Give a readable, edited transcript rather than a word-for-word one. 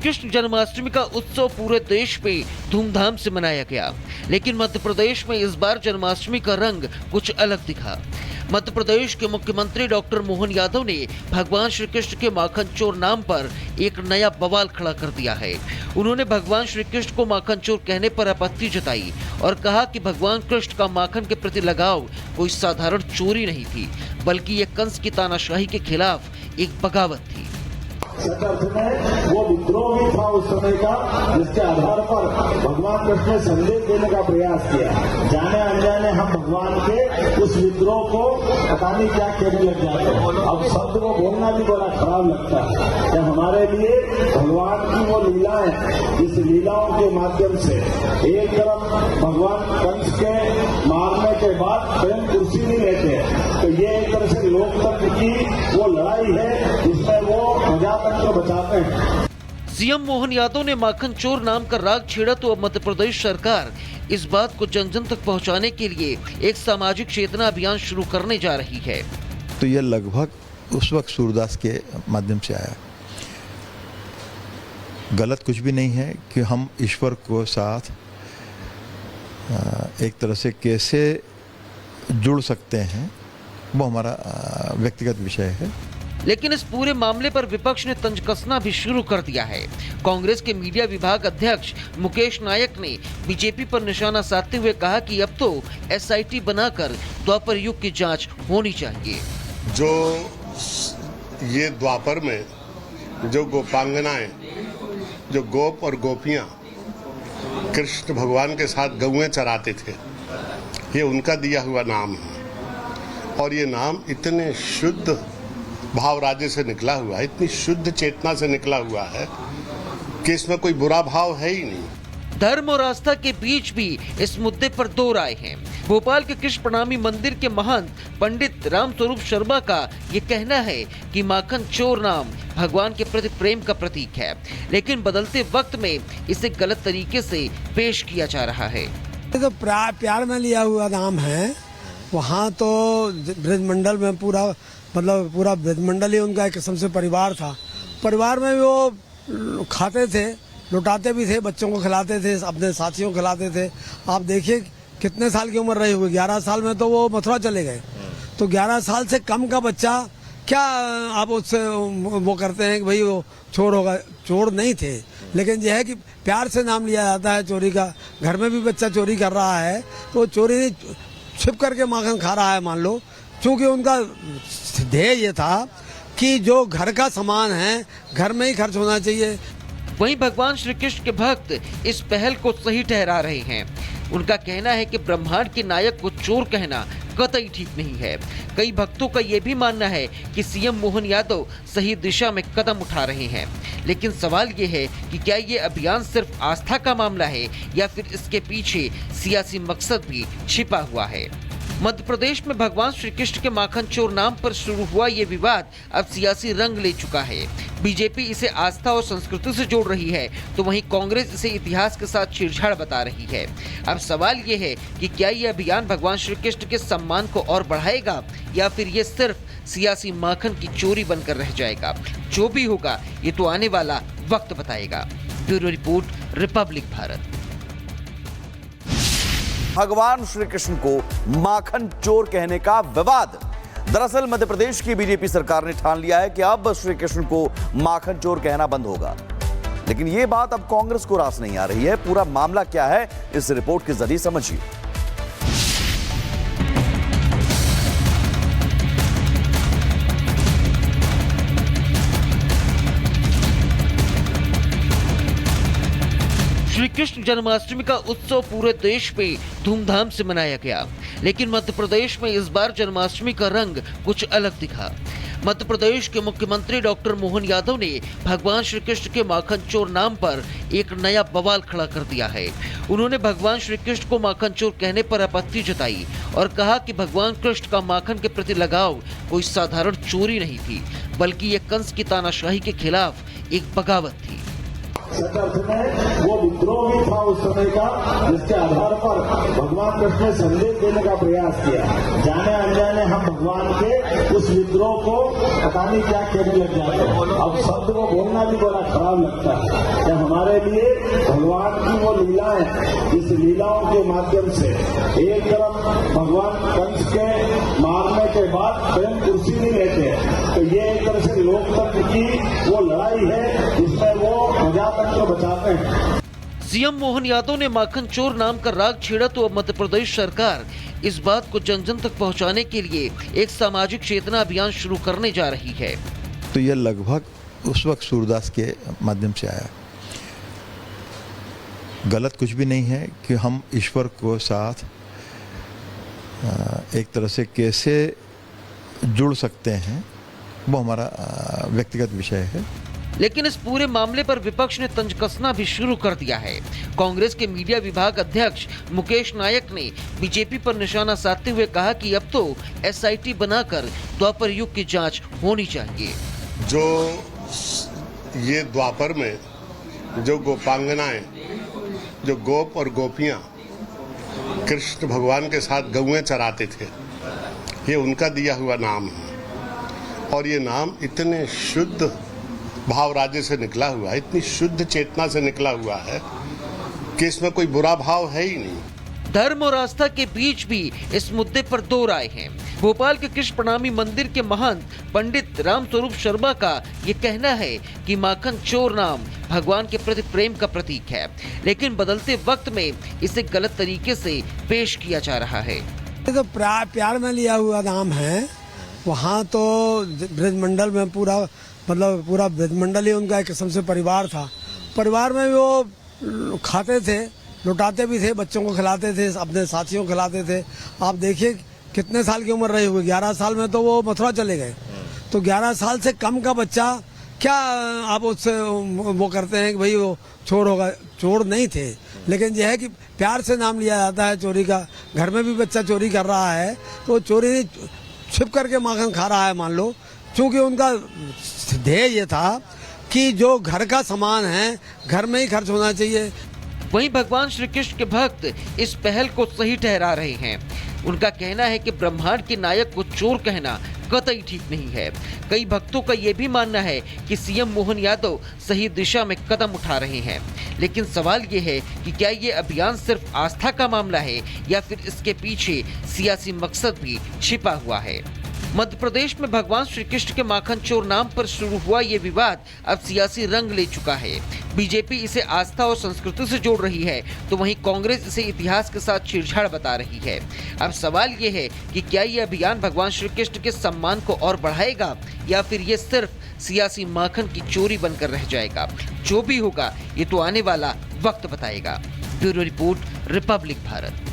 कृष्ण जन्माष्टमी का उत्सव पूरे देश में धूमधाम से मनाया गया, लेकिन मध्य प्रदेश में इस बार जन्माष्टमी का रंग कुछ अलग दिखा। मध्य प्रदेश के मुख्यमंत्री डॉक्टर मोहन यादव ने भगवान श्री कृष्ण के माखन चोर नाम पर एक नया बवाल खड़ा कर दिया है। उन्होंने भगवान श्री कृष्ण को माखन चोर कहने पर आपत्ति जताई और कहा कि भगवान कृष्ण का माखन के प्रति लगाव कोई साधारण चोरी नहीं थी, बल्कि ये कंस की तानाशाही के खिलाफ एक बगावत थी। वो विद्रोह भी था उस समय का, जिसके आधार पर भगवान कृष्ण ने संदेश देने का प्रयास किया। जाने अनजाने हम भगवान के उस विद्रोह को पता नहीं क्या कहने लग जाते हैं। अब शब्द को बोलना भी बड़ा खराब लगता है कि हमारे लिए भगवान की वो लीलाएं, इस लीलाओं के माध्यम से एक तरफ भगवान कंस के मारने के बाद स्वयं कुर्सी नहीं लेते, तो ये एक तरह से लोकतंत्र की वो लड़ाई है जिसमें वो प्रजातंत्र बचाते हैं। सीएम मोहन यादव ने माखन चोर नाम का राग छेड़ा तो अब मध्य प्रदेश सरकार इस बात को जन जन तक पहुंचाने के लिए एक सामाजिक चेतना अभियान शुरू करने जा रही है। तो ये लगभग उस वक्त सूरदास के माध्यम से आया। गलत कुछ भी नहीं है कि हम ईश्वर को साथ एक तरह से कैसे जुड़ सकते हैं, वो हमारा व्यक्तिगत विषय है। लेकिन इस पूरे मामले पर विपक्ष ने तंज कसना भी शुरू कर दिया है। कांग्रेस के मीडिया विभाग अध्यक्ष मुकेश नायक ने बीजेपी पर निशाना साधते हुए कहा कि अब तो एसआईटी बनाकर द्वापर युग की जांच होनी चाहिए। जो ये द्वापर में जो गोपांगनाएं, जो गोप और गोपियां कृष्ण भगवान के साथ गौएं चराते थे, ये उनका दिया हुआ नाम है। और ये नाम इतने शुद्ध भाव राज्य से निकला हुआ है, इतनी शुद्ध चेतना से निकला हुआ है कि इसमें कोई बुरा भाव है ही नहीं। धर्म और आस्था के बीच भी इस मुद्दे पर दो राय हैं। भोपाल के कृष्ण प्रणामी मंदिर के महंत पंडित रामस्वरूप शर्मा का ये कहना है कि माखन चोर नाम भगवान के प्रति प्रेम का प्रतीक है, लेकिन बदलते वक्त में इसे गलत तरीके से पेश किया जा रहा है। तो प्यार में लिया हुआ नाम है। वहाँ तो ब्रजमंडल में पूरा ब्रजमंडल ही उनका एक किस्म से परिवार था। परिवार में वो खाते थे, लुटाते भी थे, बच्चों को खिलाते थे, अपने साथियों को खिलाते थे। आप देखिए कितने साल की उम्र रही होगी, 11 साल में तो वो मथुरा चले गए। तो 11 साल से कम का बच्चा क्या आप उससे वो करते हैं कि भाई वो चोर होगा? चोर नहीं थे, लेकिन यह है कि प्यार से नाम लिया जाता है चोरी का। घर में भी बच्चा चोरी कर रहा है तो चोरी छिप करके माखन खा रहा है मान लो, क्योंकि उनका ध्येय ये था कि जो घर का सामान है घर में ही खर्च होना चाहिए। वहीं भगवान श्री कृष्ण के भक्त इस पहल को सही ठहरा रहे हैं। उनका कहना है कि ब्रह्मांड के नायक को चोर कहना कतई ठीक नहीं है। कई भक्तों का ये भी मानना है कि सीएम मोहन यादव सही दिशा में कदम उठा रहे हैं, लेकिन सवाल ये है कि क्या ये अभियान सिर्फ आस्था का मामला है या फिर इसके पीछे सियासी मकसद भी छिपा हुआ है। मध्य प्रदेश में भगवान श्री कृष्ण के माखन चोर नाम पर शुरू हुआ ये विवाद अब सियासी रंग ले चुका है। बीजेपी इसे आस्था और संस्कृति से जोड़ रही है, तो वहीं कांग्रेस इसे इतिहास के साथ छेड़छाड़ बता रही है। अब सवाल ये है कि क्या ये अभियान भगवान श्री कृष्ण के सम्मान को और बढ़ाएगा या फिर ये सिर्फ सियासी माखन की चोरी बनकर रह जाएगा। जो भी होगा ये तो आने वाला वक्त बताएगा। Bureau report, Republic Bharat. भगवान श्री कृष्ण को माखन चोर कहने का विवाद। दरअसल मध्य प्रदेश की बीजेपी सरकार ने ठान लिया है कि अब श्री कृष्ण को माखन चोर कहना बंद होगा, लेकिन यह बात अब कांग्रेस को रास नहीं आ रही है। पूरा मामला क्या है, इस रिपोर्ट के जरिए समझिए। श्री कृष्ण जन्माष्टमी का उत्सव पूरे देश में धूमधाम से मनाया गया, लेकिन मध्य प्रदेश में इस बार जन्माष्टमी का रंग कुछ अलग दिखा। मध्य प्रदेश के मुख्यमंत्री डॉक्टर मोहन यादव ने भगवान श्री कृष्ण के माखन चोर नाम पर एक नया बवाल खड़ा कर दिया है। उन्होंने भगवान श्री कृष्ण को माखन चोर कहने पर आपत्ति जताई और कहा कि भगवान कृष्ण का माखन के प्रति लगाव कोई साधारण चोरी नहीं थी, बल्कि ये कंस की तानाशाही के खिलाफ एक बगावत थी। सच अर्थ में वो विद्रोह भी था उस समय का, जिसके आधार पर भगवान कृष्ण ने संदेश देने का प्रयास किया। जाने अनजाने हम भगवान के उस विद्रोह को पता नहीं क्या कहने लग जाते हैं। अब शब्द को बोलना भी बड़ा खराब लगता है कि हमारे लिए भगवान की वो लीलाएं, इस लीलाओं के माध्यम से एक तरफ भगवान कंस के मारने के बाद स्वयं कुर्सी नहीं लेते, तो ये एक तरह से लोकतंत्र की वो लड़ाई है जिसमें वो प्रजातंत्र बचाते हैं। सीएम मोहन यादव ने माखन चोर नाम का राग छेड़ा तो अब मध्य प्रदेश सरकार इस बात को जन जन तक पहुंचाने के लिए एक सामाजिक चेतना अभियान शुरू करने जा रही है। तो यह लगभग उस वक्त सूरदास के माध्यम से आया। गलत कुछ भी नहीं है कि हम ईश्वर को साथ एक तरह से कैसे जुड़ सकते हैं, वो हमारा व्यक्तिगत विषय है। लेकिन इस पूरे मामले पर विपक्ष ने तंज कसना भी शुरू कर दिया है। कांग्रेस के मीडिया विभाग अध्यक्ष मुकेश नायक ने बीजेपी पर निशाना साधते हुए कहा कि अब तो एसआईटी बनाकर द्वापर युग की जांच होनी चाहिए। जो ये द्वापर में जो गोपांगनाएं, जो गोप और गोपियां कृष्ण भगवान के साथ गौएं चराते थे, ये उनका दिया हुआ नाम है। और ये नाम इतने शुद्ध भाव राज्य से निकला हुआ है, इतनी शुद्ध चेतना से निकला हुआ है कि इसमें कोई बुरा भाव है ही नहीं। धर्म और आस्था के बीच भी इस मुद्दे पर दो राय हैं। भोपाल के कृष्ण प्रणामी मंदिर के महंत पंडित रामस्वरूप शर्मा का ये कहना है कि माखन चोर नाम भगवान के प्रति प्रेम का प्रतीक है, लेकिन बदलते वक्त में इसे गलत तरीके से पेश किया जा रहा है। ये तो प्यार में लिया हुआ नाम है। वहाँ तो ब्रजमंडल में पूरा ब्रजमंडल ही उनका एक किस्म से परिवार था। परिवार में वो खाते थे, लुटाते भी थे, बच्चों को खिलाते थे, अपने साथियों को खिलाते थे। आप देखिए कितने साल की उम्र रही होगी, 11 साल में तो वो मथुरा चले गए। तो 11 साल से कम का बच्चा क्या आप उससे वो करते हैं कि भाई वो चोर होगा? चोर नहीं थे, लेकिन यह है कि प्यार से नाम लिया जाता है चोरी का। घर में भी बच्चा चोरी कर रहा है तो चोरी छिप करके माखन खा रहा है मान लो, क्योंकि उनका ध्येय ये था कि जो घर का सामान है घर में ही खर्च होना चाहिए। वहीं भगवान श्री कृष्ण के भक्त इस पहल को सही ठहरा रहे हैं। उनका कहना है कि ब्रह्मांड के नायक को चोर कहना कतई ठीक नहीं है। कई भक्तों का ये भी मानना है कि सीएम मोहन यादव सही दिशा में कदम उठा रहे हैं, लेकिन सवाल ये है कि क्या ये अभियान सिर्फ आस्था का मामला है या फिर इसके पीछे सियासी मकसद भी छिपा हुआ है। मध्य प्रदेश में भगवान श्री कृष्ण के माखन चोर नाम पर शुरू हुआ ये विवाद अब सियासी रंग ले चुका है। बीजेपी इसे आस्था और संस्कृति से जोड़ रही है, तो वहीं कांग्रेस इसे इतिहास के साथ छेड़छाड़ बता रही है। अब सवाल ये है कि क्या ये अभियान भगवान श्री कृष्ण के सम्मान को और बढ़ाएगा या फिर ये सिर्फ सियासी माखन की चोरी बनकर रह जाएगा। जो भी होगा ये तो आने वाला वक्त बताएगा। Bureau report, Republic Bharat.